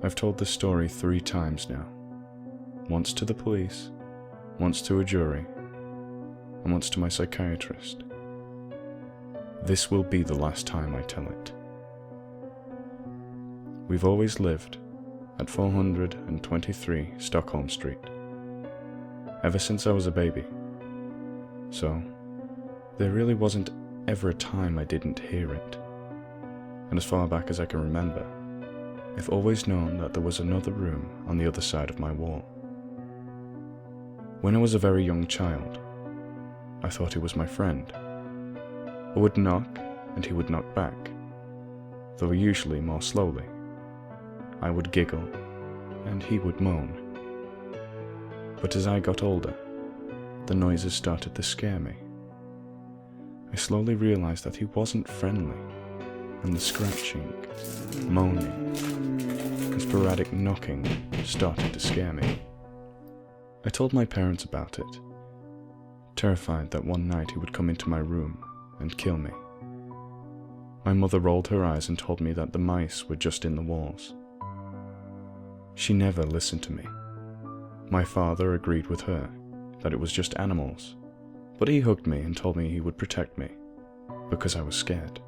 I've told this story 3 times now. Once to the police, once to a jury, and once to my psychiatrist. This will be the last time I tell it. We've always lived at 423 Stockholm Street, ever since I was a baby. So, there really wasn't ever a time I didn't hear it. And as far back as I can remember, I've always known that there was another room on the other side of my wall. When I was a very young child, I thought he was my friend. I would knock, and he would knock back, though usually more slowly. I would giggle, and he would moan. But as I got older, the noises started to scare me. I slowly realized that he wasn't friendly, and the scratching, moaning, and sporadic knocking started to scare me. I told my parents about it, terrified that one night he would come into my room and kill me. My mother rolled her eyes and told me that the mice were just in the walls. She never listened to me. My father agreed with her that it was just animals, but he hugged me and told me he would protect me, because I was scared.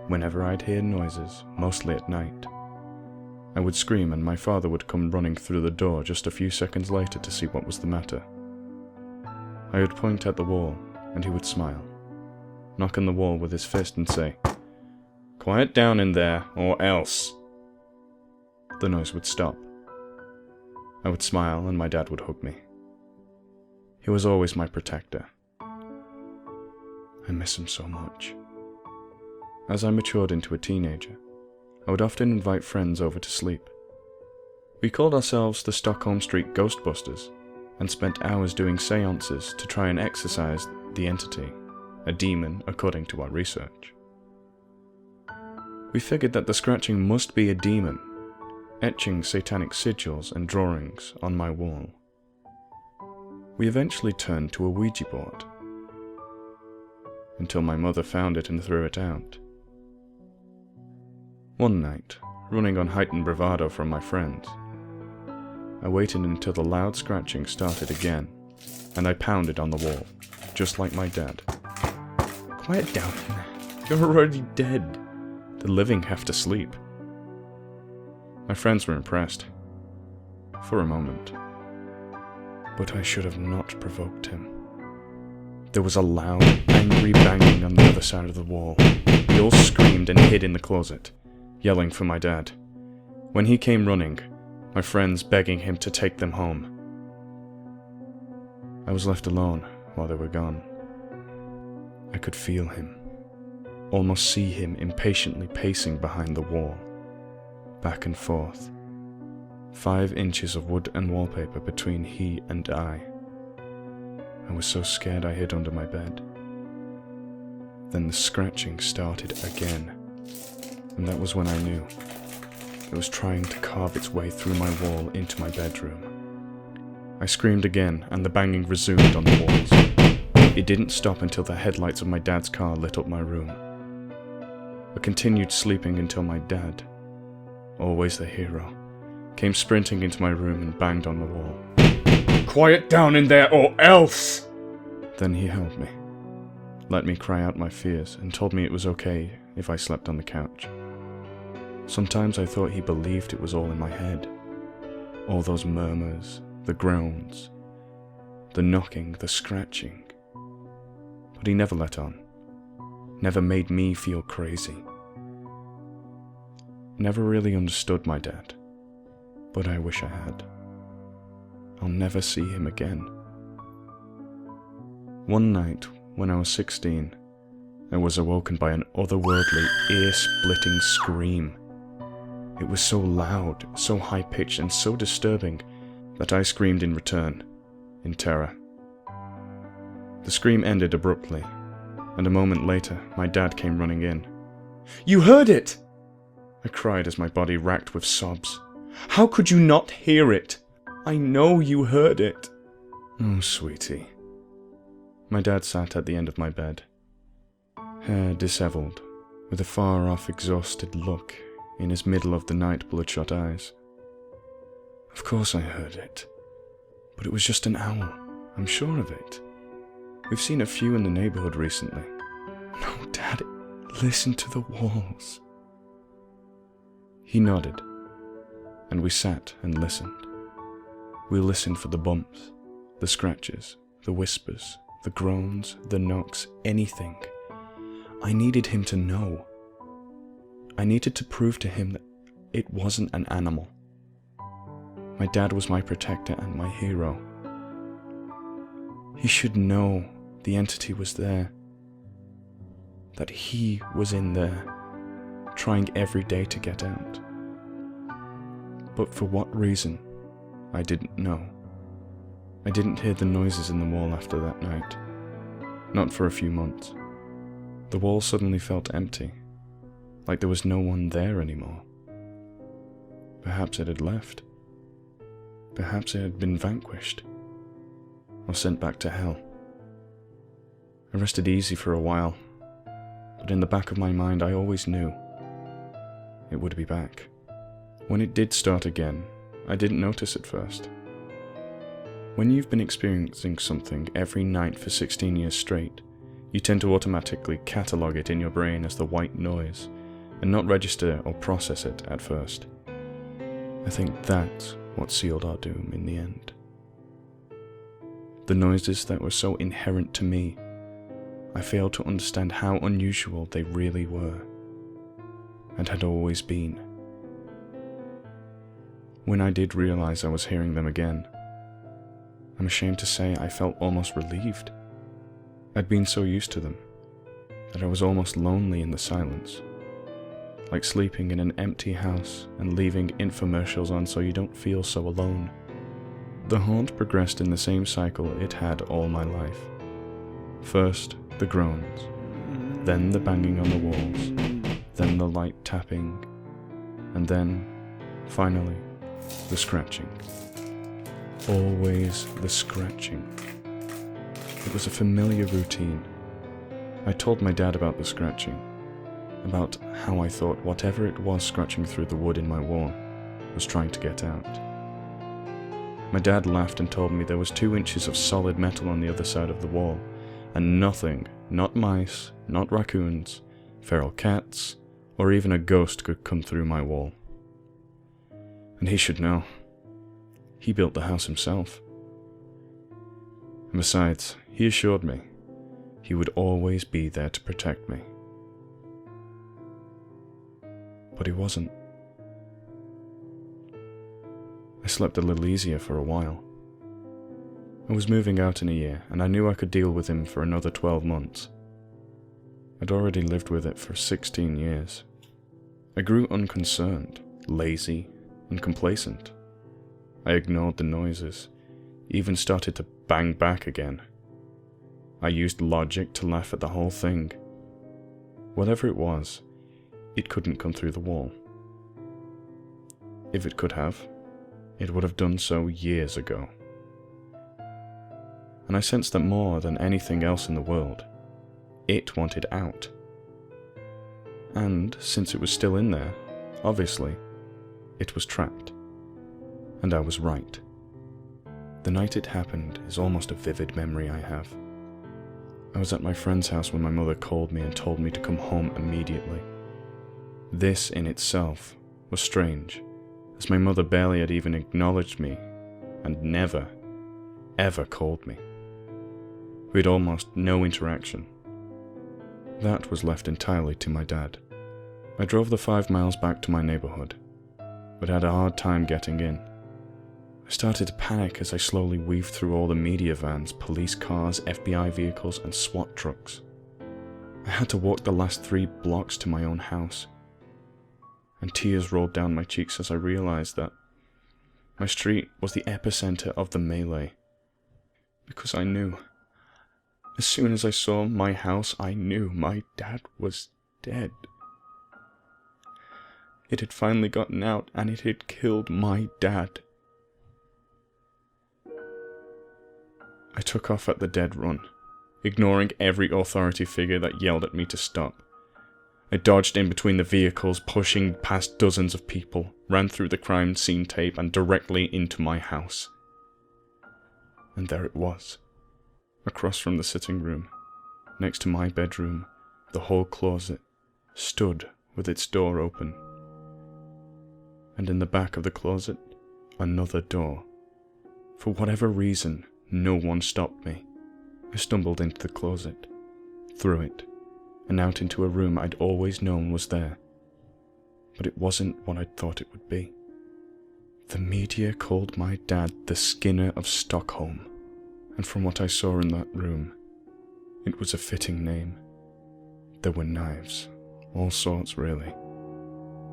Whenever I'd hear noises, mostly at night, I would scream and my father would come running through the door just a few seconds later to see what was the matter. I would point at the wall and he would smile, knock on the wall with his fist and say, "Quiet down in there, or else." The noise would stop. I would smile and my dad would hug me. He was always my protector. I miss him so much. As I matured into a teenager, I would often invite friends over to sleep. We called ourselves the Stockholm Street Ghostbusters and spent hours doing seances to try and exorcise the entity, a demon according to our research. We figured that the scratching must be a demon, etching satanic sigils and drawings on my wall. We eventually turned to a Ouija board, until my mother found it and threw it out. One night, running on heightened bravado from my friends, I waited until the loud scratching started again, and I pounded on the wall, just like my dad. "Quiet down in there. You're already dead. The living have to sleep." My friends were impressed, for a moment, but I should have not provoked him. There was a loud, angry banging on the other side of the wall. We all screamed and hid in the closet, yelling for my dad. When he came running, my friends begging him to take them home. I was left alone while they were gone. I could feel him, almost see him impatiently pacing behind the wall, back and forth, 5 inches of wood and wallpaper between he and I. I was so scared I hid under my bed. Then the scratching started again, and that was when I knew it was trying to carve its way through my wall into my bedroom. I screamed again, and the banging resumed on the walls. It didn't stop until the headlights of my dad's car lit up my room. I continued sleeping until my dad, always the hero, came sprinting into my room and banged on the wall. "Quiet down in there, or else!" Then he held me, let me cry out my fears, and told me it was okay if I slept on the couch. Sometimes I thought he believed it was all in my head. All those murmurs, the groans, the knocking, the scratching. But he never let on, never made me feel crazy. Never really understood my dad, but I wish I had. I'll never see him again. One night, when I was 16, I was awoken by an otherworldly, ear-splitting scream. It was so loud, so high-pitched, and so disturbing that I screamed in return, in terror. The scream ended abruptly, and a moment later, my dad came running in. "You heard it!" I cried as my body racked with sobs. "How could you not hear it? I know you heard it." "Oh, sweetie." My dad sat at the end of my bed, hair disheveled, with a far-off exhausted look in his middle-of-the-night bloodshot eyes. Of course I heard it. But it was just an owl. I'm sure of it. We've seen a few in the neighborhood recently. No, Dad, listen to the walls. He nodded, and we sat and listened. We listened for the bumps, the scratches, the whispers, the groans, the knocks, anything. I needed him to know. I needed to prove to him that it wasn't an animal. My dad was my protector and my hero. He should know the entity was there. That he was in there, trying every day to get out. But for what reason, I didn't know. I didn't hear the noises in the wall after that night. Not for a few months. The wall suddenly felt empty, like there was no one there anymore. Perhaps it had left. Perhaps it had been vanquished, or sent back to hell. I rested easy for a while, but in the back of my mind I always knew it would be back. When it did start again, I didn't notice at first. When you've been experiencing something every night for 16 years straight, you tend to automatically catalogue it in your brain as the white noise, and not register or process it at first. I think that's what sealed our doom in the end. The noises that were so inherent to me, I failed to understand how unusual they really were, and had always been. When I did realize I was hearing them again, I'm ashamed to say I felt almost relieved. I'd been so used to them, that I was almost lonely in the silence. Like sleeping in an empty house and leaving infomercials on so you don't feel so alone. The haunt progressed in the same cycle it had all my life. First, the groans, then the banging on the walls, then the light tapping, and then, finally, the scratching. Always the scratching. It was a familiar routine. I told my dad about the scratching, about how I thought whatever it was scratching through the wood in my wall was trying to get out. My dad laughed and told me there was 2 inches of solid metal on the other side of the wall, and nothing, not mice, not raccoons, feral cats, or even a ghost could come through my wall. And he should know. He built the house himself. And besides, he assured me he would always be there to protect me. But he wasn't. I slept a little easier for a while. I was moving out in a year, and I knew I could deal with him for another 12 months. I'd already lived with it for 16 years. I grew unconcerned, lazy, and complacent. I ignored the noises, even started to bang back again. I used logic to laugh at the whole thing. Whatever it was, it couldn't come through the wall. If it could have, it would have done so years ago. And I sensed that more than anything else in the world, it wanted out. And since it was still in there, obviously, it was trapped. And I was right. The night it happened is almost a vivid memory I have. I was at my friend's house when my mother called me and told me to come home immediately. This in itself was strange, as my mother barely had even acknowledged me, and never, ever called me. We had almost no interaction. That was left entirely to my dad. I drove the 5 miles back to my neighborhood, but had a hard time getting in. I started to panic as I slowly weaved through all the media vans, police cars, FBI vehicles, and SWAT trucks. I had to walk the last 3 blocks to my own house, and tears rolled down my cheeks as I realized that my street was the epicenter of the melee. Because I knew. As soon as I saw my house, I knew my dad was dead. It had finally gotten out, and it had killed my dad. I took off at the dead run, ignoring every authority figure that yelled at me to stop. I dodged in between the vehicles, pushing past dozens of people, ran through the crime scene tape and directly into my house. And there it was, across from the sitting room, next to my bedroom, the hall closet stood with its door open. And in the back of the closet, another door. For whatever reason, no one stopped me. I stumbled into the closet, through it, and out into a room I'd always known was there. But it wasn't what I'd thought it would be. The media called my dad the Skinner of Stockholm, and from what I saw in that room, it was a fitting name. There were knives, all sorts really,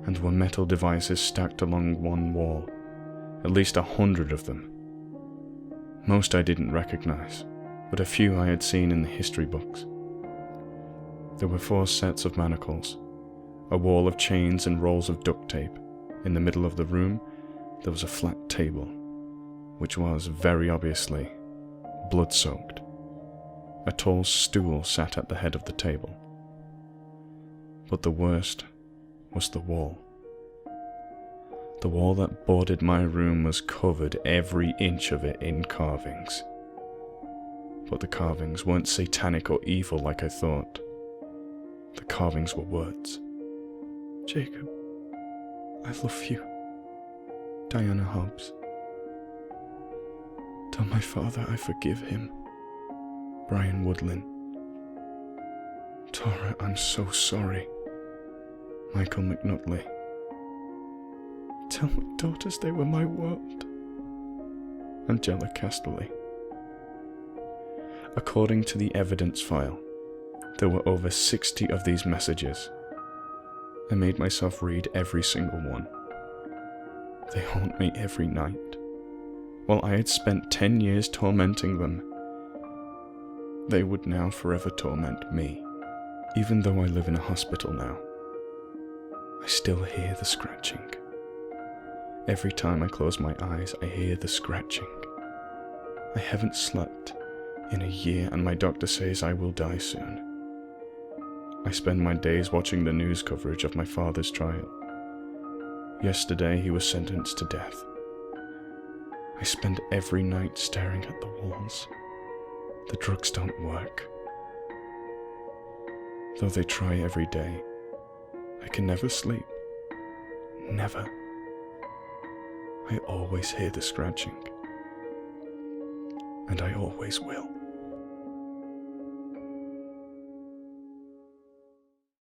and there were metal devices stacked along one wall, at least 100 of them. Most I didn't recognize, but a few I had seen in the history books. There were 4 sets of manacles, a wall of chains and rolls of duct tape. In the middle of the room, there was a flat table, which was, very obviously, blood-soaked. A tall stool sat at the head of the table. But the worst was the wall. The wall that bordered my room was covered, every inch of it, in carvings. But the carvings weren't satanic or evil like I thought. The carvings were words. Jacob, I love you. Diana Hobbs. Tell my father I forgive him. Brian Woodlin. Tora, I'm so sorry. Michael McNutley. Tell my daughters they were my world. Angela Casterly. According to the evidence file, there were over 60 of these messages. I made myself read every single one. They haunt me every night. While I had spent 10 years tormenting them, they would now forever torment me. Even though I live in a hospital now, I still hear the scratching. Every time I close my eyes, I hear the scratching. I haven't slept in a year, and my doctor says I will die soon. I spend my days watching the news coverage of my father's trial. Yesterday he was sentenced to death. I spend every night staring at the walls. The drugs don't work. Though they try every day, I can never sleep. Never. I always hear the scratching. And I always will.